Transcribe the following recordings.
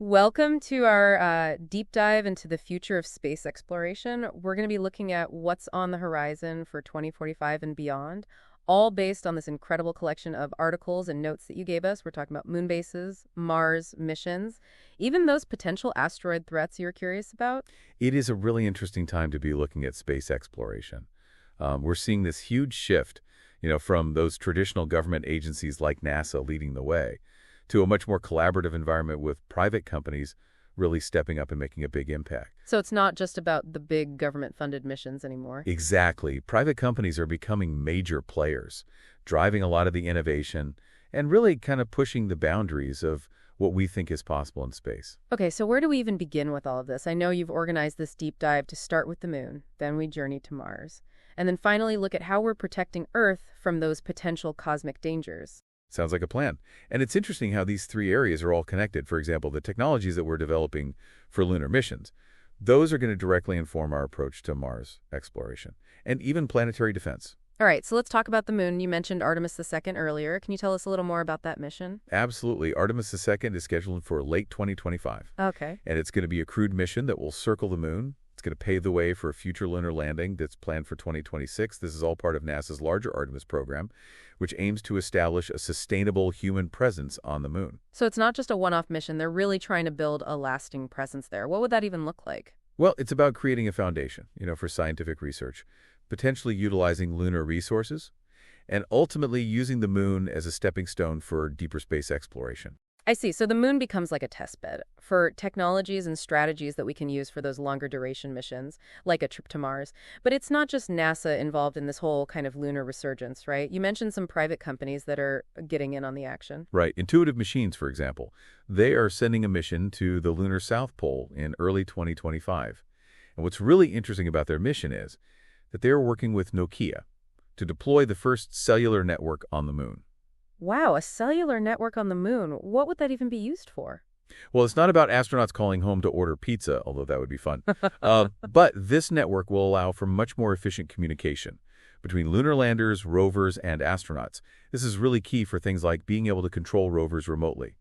Welcome to our deep dive into the future of space exploration. We're going to be looking at what's on the horizon for 2045 and beyond, all based on this incredible collection of articles and notes that you gave us. We're talking about moon bases, Mars missions, even those potential asteroid threats you're curious about. It is a really interesting time to be looking at space exploration. We're seeing this huge shift, from those traditional government agencies like NASA leading the way to a much more collaborative environment with private companies really stepping up and making a big impact. So it's not just about the big government-funded missions anymore. Exactly. Private companies are becoming major players, driving a lot of the innovation and really kind of pushing the boundaries of what we think is possible in space. Okay, so where do we even begin with all of this? I know you've organized this deep dive to start with the moon, then we journey to Mars, and then finally look at how we're protecting Earth from those potential cosmic dangers. Sounds like a plan. And it's interesting how these three areas are all connected. For example, the technologies that we're developing for lunar missions, those are going to directly inform our approach to Mars exploration and even planetary defense. All right, so let's talk about the moon. You mentioned Artemis II earlier. Can you tell us a little more about that mission? Absolutely. Artemis II is scheduled for late 2025. Okay. And it's going to be a crewed mission that will circle the moon. It's going to pave the way for a future lunar landing that's planned for 2026. This is all part of NASA's larger Artemis program, which aims to establish a sustainable human presence on the moon. So it's not just a one-off mission. They're really trying to build a lasting presence there. What would that even look like? Well, it's about creating a foundation, for scientific research, potentially utilizing lunar resources, and ultimately using the moon as a stepping stone for deeper space exploration. I see. So the moon becomes like a test bed for technologies and strategies that we can use for those longer duration missions, like a trip to Mars. But it's not just NASA involved in this whole kind of lunar resurgence, right? You mentioned some private companies that are getting in on the action. Right. Intuitive Machines, for example, they are sending a mission to the lunar South Pole in early 2025. And what's really interesting about their mission is that they're working with Nokia to deploy the first cellular network on the moon. Wow, a cellular network on the moon. What would that even be used for? Well, it's not about astronauts calling home to order pizza, although that would be fun. But this network will allow for much more efficient communication between lunar landers, rovers, and astronauts. This is really key for things like being able to control rovers remotely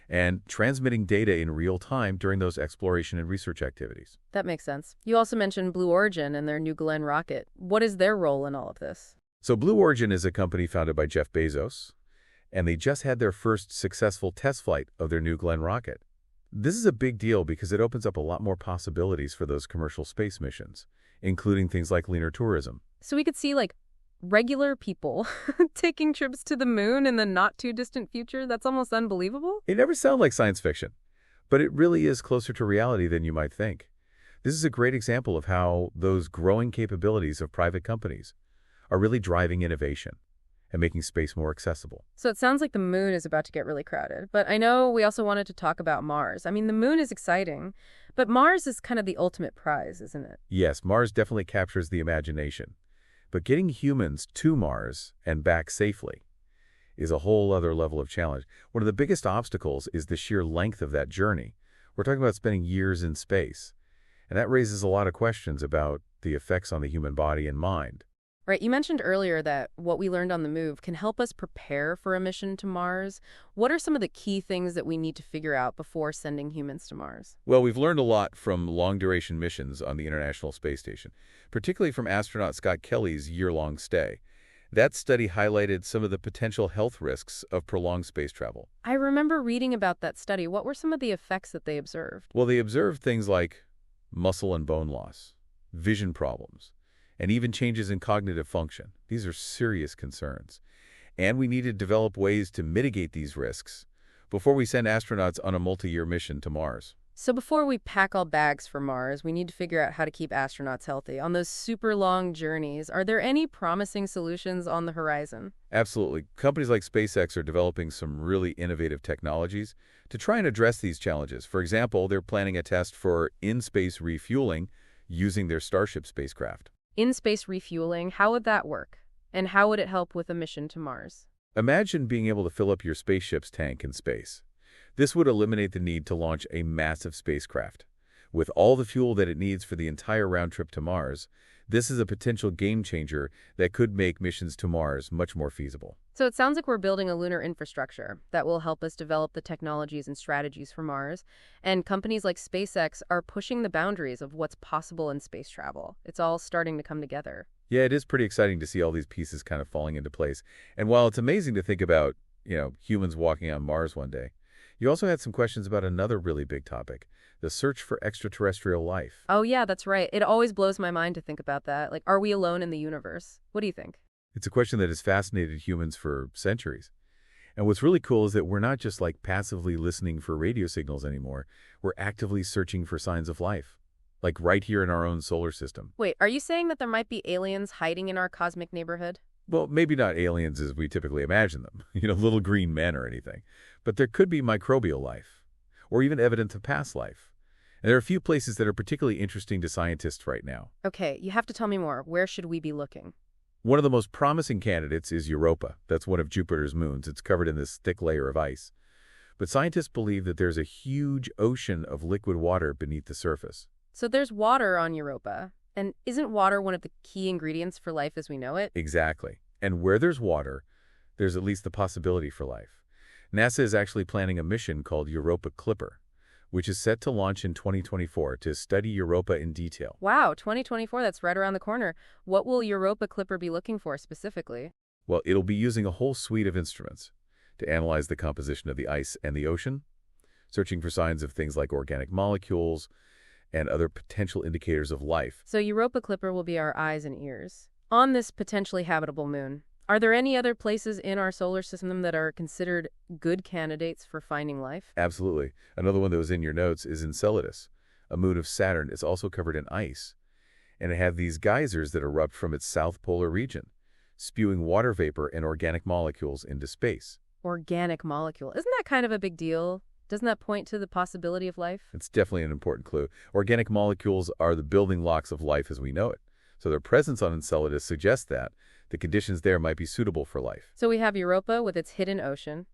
and transmitting data in real time during those exploration and research activities. That makes sense. You also mentioned Blue Origin and their New Glenn rocket. What is their role in all of this? So Blue Origin is a company founded by Jeff Bezos, and they just had their first successful test flight of their New Glenn rocket. This is a big deal because it opens up a lot more possibilities for those commercial space missions, including things like lunar tourism. So we could see, like, regular people taking trips to the moon in the not-too-distant future? That's almost unbelievable. It never sounds like science fiction, but it really is closer to reality than you might think. This is a great example of how those growing capabilities of private companies are really driving innovation and making space more accessible. So it sounds like the moon is about to get really crowded. But I know we also wanted to talk about Mars. I mean, the moon is exciting, but Mars is kind of the ultimate prize, isn't it? Yes, Mars definitely captures the imagination. But getting humans to Mars and back safely is a whole other level of challenge. One of the biggest obstacles is the sheer length of that journey. We're talking about spending years in space, and that raises a lot of questions about the effects on the human body and mind. Right, you mentioned earlier that what we learned on the move can help us prepare for a mission to Mars. What are some of the key things that we need to figure out before sending humans to Mars? Well, we've learned a lot from long-duration missions on the International Space Station, particularly from astronaut Scott Kelly's year-long stay. That study highlighted some of the potential health risks of prolonged space travel. I remember reading about that study. What were some of the effects that they observed? Well, they observed things like muscle and bone loss, vision problems, and even changes in cognitive function. These are serious concerns. And we need to develop ways to mitigate these risks before we send astronauts on a multi-year mission to Mars. So before we pack all bags for Mars, we need to figure out how to keep astronauts healthy. On those super long journeys, are there any promising solutions on the horizon? Absolutely. Companies like SpaceX are developing some really innovative technologies to try and address these challenges. For example, they're planning a test for in-space refueling using their Starship spacecraft. In-space refueling, how would that work? And how would it help with a mission to Mars? Imagine being able to fill up your spaceship's tank in space. This would eliminate the need to launch a massive spacecraft, With all the fuel that it needs for the entire round trip to Mars, this is a potential game changer that could make missions to Mars much more feasible. So it sounds like we're building a lunar infrastructure that will help us develop the technologies and strategies for Mars. And companies like SpaceX are pushing the boundaries of what's possible in space travel. It's all starting to come together. Yeah, it is pretty exciting to see all these pieces kind of falling into place. And while it's amazing to think about, humans walking on Mars one day, you also had some questions about another really big topic, the search for extraterrestrial life. Oh, yeah, that's right. It always blows my mind to think about that. Like, are we alone in the universe? What do you think? It's a question that has fascinated humans for centuries. And what's really cool is that we're not just like passively listening for radio signals anymore. We're actively searching for signs of life, like right here in our own solar system. Wait, are you saying that there might be aliens hiding in our cosmic neighborhood? Well, maybe not aliens as we typically imagine them, little green men or anything. But there could be microbial life, or even evidence of past life. And there are a few places that are particularly interesting to scientists right now. Okay, you have to tell me more. Where should we be looking? One of the most promising candidates is Europa. That's one of Jupiter's moons. It's covered in this thick layer of ice. But scientists believe that there's a huge ocean of liquid water beneath the surface. So there's water on Europa. And isn't water one of the key ingredients for life as we know it? Exactly. And where there's water, there's at least the possibility for life. NASA is actually planning a mission called Europa Clipper, which is set to launch in 2024 to study Europa in detail. Wow, 2024, that's right around the corner. What will Europa Clipper be looking for specifically? Well, it'll be using a whole suite of instruments to analyze the composition of the ice and the ocean, searching for signs of things like organic molecules and other potential indicators of life. So Europa Clipper will be our eyes and ears on this potentially habitable moon. Are there any other places in our solar system that are considered good candidates for finding life? Absolutely. Another one that was in your notes is Enceladus, a moon of Saturn. It's also covered in ice, and it had these geysers that erupt from its south polar region, spewing water vapor and organic molecules into space. Organic molecule. Isn't that kind of a big deal? Doesn't that point to the possibility of life? It's definitely an important clue. Organic molecules are the building blocks of life as we know it. So their presence on Enceladus suggests that the conditions there might be suitable for life. So we have Europa with its hidden ocean,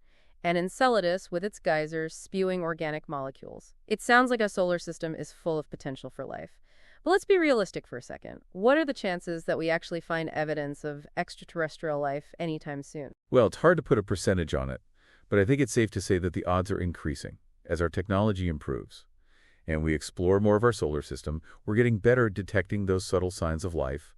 and Enceladus with its geysers spewing organic molecules. It sounds like a solar system is full of potential for life. But let's be realistic for a second. What are the chances that we actually find evidence of extraterrestrial life anytime soon? Well, it's hard to put a percentage on it, but I think it's safe to say that the odds are increasing as our technology improves. And we explore more of our solar system, we're getting better at detecting those subtle signs of life,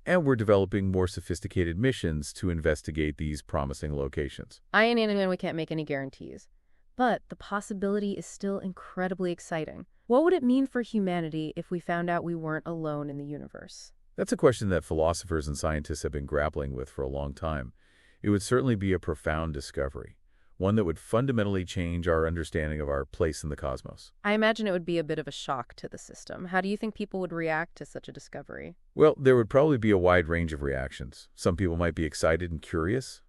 and we're developing more sophisticated missions to investigate these promising locations. I and we can't make any guarantees, but the possibility is still incredibly exciting. What would it mean for humanity if we found out we weren't alone in the universe? That's a question that philosophers and scientists have been grappling with for a long time. It would certainly be a profound discovery, one that would fundamentally change our understanding of our place in the cosmos. I imagine it would be a bit of a shock to the system. How do you think people would react to such a discovery? Well, there would probably be a wide range of reactions. Some people might be excited and curious,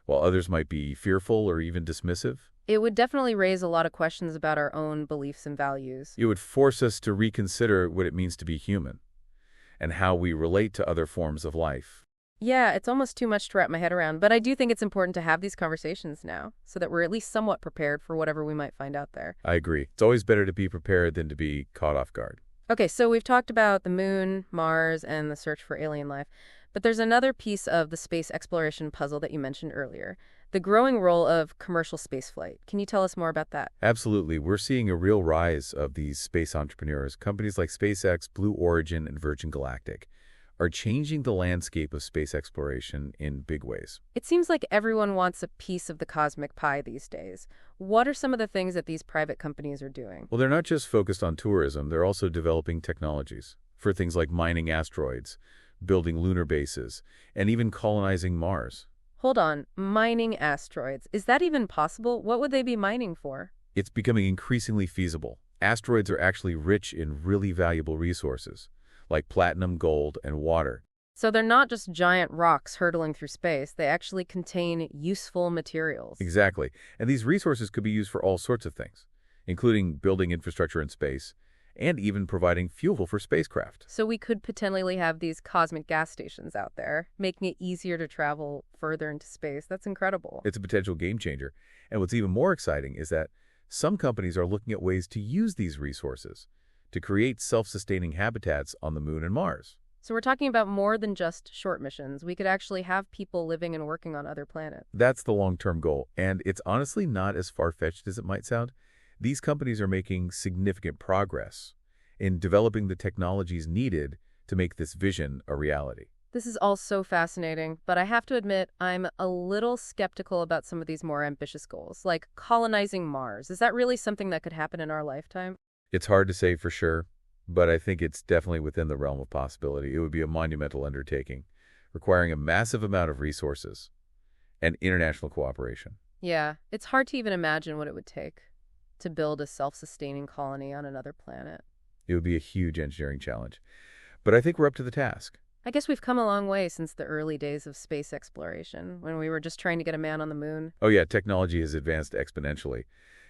while others might be fearful or even dismissive. It would definitely raise a lot of questions about our own beliefs and values. It would force us to reconsider what it means to be human and how we relate to other forms of life. Yeah, it's almost too much to wrap my head around, but I do think it's important to have these conversations now so that we're at least somewhat prepared for whatever we might find out there. I agree. It's always better to be prepared than to be caught off guard. Okay, so we've talked about the moon, Mars, and the search for alien life, but there's another piece of the space exploration puzzle that you mentioned earlier, the growing role of commercial spaceflight. Can you tell us more about that? Absolutely. We're seeing a real rise of these space entrepreneurs. Companies like SpaceX, Blue Origin, and Virgin Galactic are changing the landscape of space exploration in big ways. It seems like everyone wants a piece of the cosmic pie these days. What are some of the things that these private companies are doing? Well, they're not just focused on tourism, they're also developing technologies for things like mining asteroids, building lunar bases, and even colonizing Mars. Hold on, mining asteroids. Is that even possible? What would they be mining for? It's becoming increasingly feasible. Asteroids are actually rich in really valuable resources, like platinum, gold, and water. So they're not just giant rocks hurtling through space. They actually contain useful materials. Exactly. And these resources could be used for all sorts of things, including building infrastructure in space and even providing fuel for spacecraft. So we could potentially have these cosmic gas stations out there, making it easier to travel further into space. That's incredible. It's a potential game changer. And what's even more exciting is that some companies are looking at ways to use these resources to create self-sustaining habitats on the Moon and Mars. So we're talking about more than just short missions. We could actually have people living and working on other planets. That's the long-term goal, and it's honestly not as far-fetched as it might sound. These companies are making significant progress in developing the technologies needed to make this vision a reality. This is all so fascinating, but I have to admit I'm a little skeptical about some of these more ambitious goals, like colonizing Mars. Is that really something that could happen in our lifetime? It's hard to say for sure, but I think it's definitely within the realm of possibility. It would be a monumental undertaking, requiring a massive amount of resources and international cooperation. Yeah, it's hard to even imagine what it would take to build a self-sustaining colony on another planet. It would be a huge engineering challenge, but I think we're up to the task. I guess we've come a long way since the early days of space exploration, when we were just trying to get a man on the moon. Oh yeah, technology has advanced exponentially,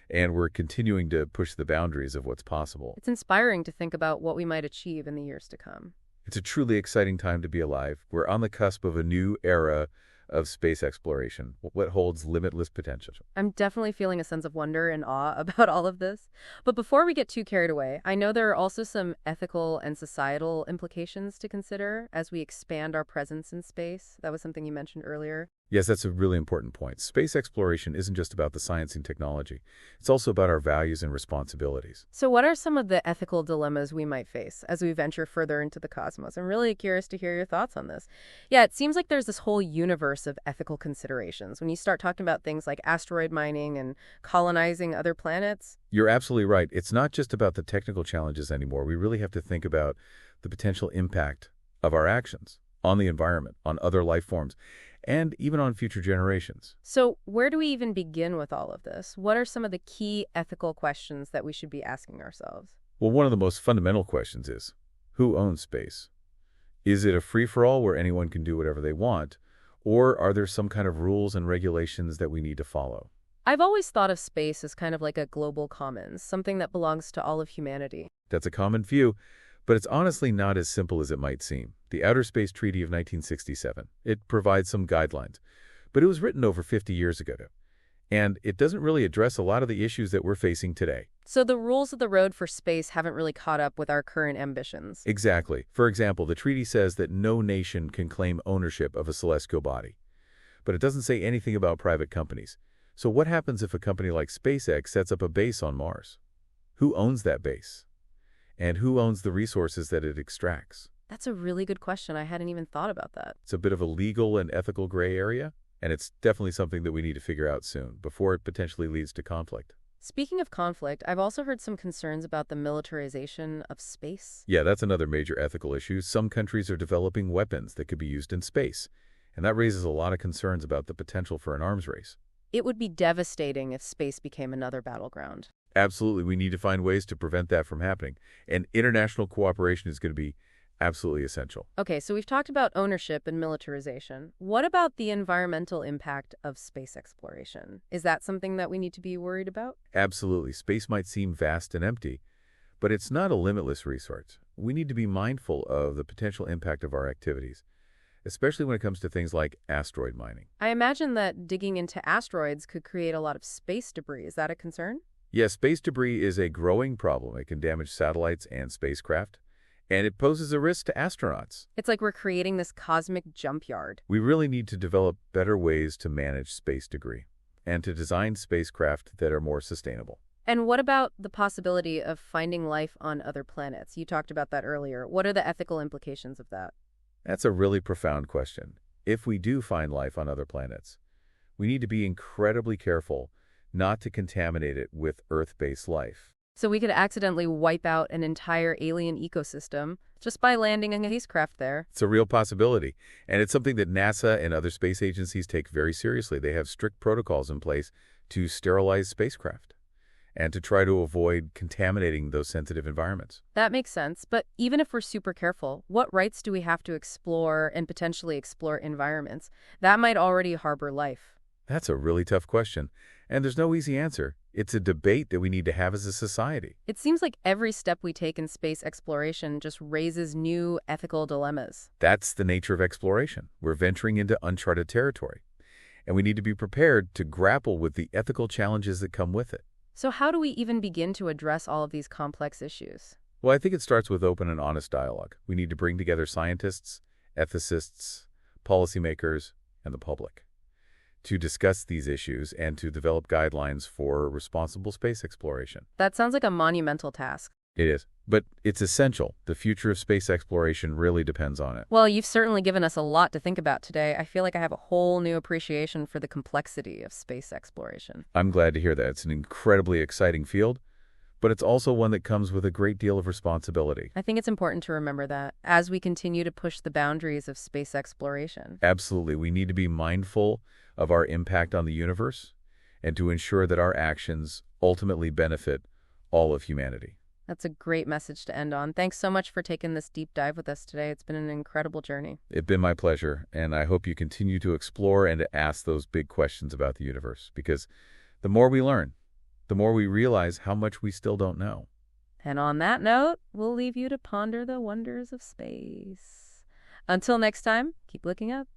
and we're continuing to push the boundaries of what's possible. It's inspiring to think about what we might achieve in the years to come. It's a truly exciting time to be alive. We're on the cusp of a new era of space exploration, what holds limitless potential. I'm definitely feeling a sense of wonder and awe about all of this. But before we get too carried away, I know there are also some ethical and societal implications to consider as we expand our presence in space. That was something you mentioned earlier. Yes, that's a really important point. Space exploration isn't just about the science and technology. It's also about our values and responsibilities. So what are some of the ethical dilemmas we might face as we venture further into the cosmos? I'm really curious to hear your thoughts on this. Yeah, it seems like there's this whole universe of ethical considerations when you start talking about things like asteroid mining and colonizing other planets. You're absolutely right. It's not just about the technical challenges anymore. We really have to think about the potential impact of our actions on the environment, on other life forms, and even on future generations. So where do we even begin with all of this? What are some of the key ethical questions that we should be asking ourselves? Well, one of the most fundamental questions is, who owns space? Is it a free-for-all where anyone can do whatever they want, or are there some kind of rules and regulations that we need to follow? I've always thought of space as kind of like a global commons, something that belongs to all of humanity. That's a common view, but it's honestly not as simple as it might seem. The Outer Space Treaty of 1967, it provides some guidelines, but it was written over 50 years ago, and it doesn't really address a lot of the issues that we're facing today. So the rules of the road for space haven't really caught up with our current ambitions. Exactly. For example, the treaty says that no nation can claim ownership of a celestial body, but it doesn't say anything about private companies. So what happens if a company like SpaceX sets up a base on Mars? Who owns that base? And who owns the resources that it extracts? That's a really good question. I hadn't even thought about that. It's a bit of a legal and ethical gray area, and it's definitely something that we need to figure out soon before it potentially leads to conflict. Speaking of conflict, I've also heard some concerns about the militarization of space. Yeah, that's another major ethical issue. Some countries are developing weapons that could be used in space, and that raises a lot of concerns about the potential for an arms race. It would be devastating if space became another battleground. Absolutely, we need to find ways to prevent that from happening, and international cooperation is going to be absolutely essential. Okay, so we've talked about ownership and militarization. What about the environmental impact of space exploration? Is that something that we need to be worried about? Absolutely. Space might seem vast and empty, but it's not a limitless resource. We need to be mindful of the potential impact of our activities, especially when it comes to things like asteroid mining. I imagine that digging into asteroids could create a lot of space debris. Is that a concern? Yes, space debris is a growing problem. It can damage satellites and spacecraft, and it poses a risk to astronauts. It's like we're creating this cosmic jump yard. We really need to develop better ways to manage space debris and to design spacecraft that are more sustainable. And what about the possibility of finding life on other planets? You talked about that earlier. What are the ethical implications of that? That's a really profound question. If we do find life on other planets, we need to be incredibly careful not to contaminate it with Earth-based life. So we could accidentally wipe out an entire alien ecosystem just by landing a spacecraft there. It's a real possibility, and it's something that NASA and other space agencies take very seriously. They have strict protocols in place to sterilize spacecraft and to try to avoid contaminating those sensitive environments. That makes sense, but even if we're super careful, what rights do we have to explore and potentially explore environments that might already harbor life? That's a really tough question, and there's no easy answer. It's a debate that we need to have as a society. It seems like every step we take in space exploration just raises new ethical dilemmas. That's the nature of exploration. We're venturing into uncharted territory, and we need to be prepared to grapple with the ethical challenges that come with it. So how do we even begin to address all of these complex issues? Well, I think it starts with open and honest dialogue. We need to bring together scientists, ethicists, policymakers, and the public to discuss these issues and to develop guidelines for responsible space exploration. That sounds like a monumental task. It is. But it's essential. The future of space exploration really depends on it. Well, you've certainly given us a lot to think about today. I feel like I have a whole new appreciation for the complexity of space exploration. I'm glad to hear that. It's an incredibly exciting field, but it's also one that comes with a great deal of responsibility. I think it's important to remember that as we continue to push the boundaries of space exploration. Absolutely. We need to be mindful of our impact on the universe and to ensure that our actions ultimately benefit all of humanity. That's a great message to end on. Thanks so much for taking this deep dive with us today. It's been an incredible journey. It's been my pleasure, and I hope you continue to explore and to ask those big questions about the universe, because the more we learn, the more we realize how much we still don't know. And on that note, we'll leave you to ponder the wonders of space. Until next time, keep looking up.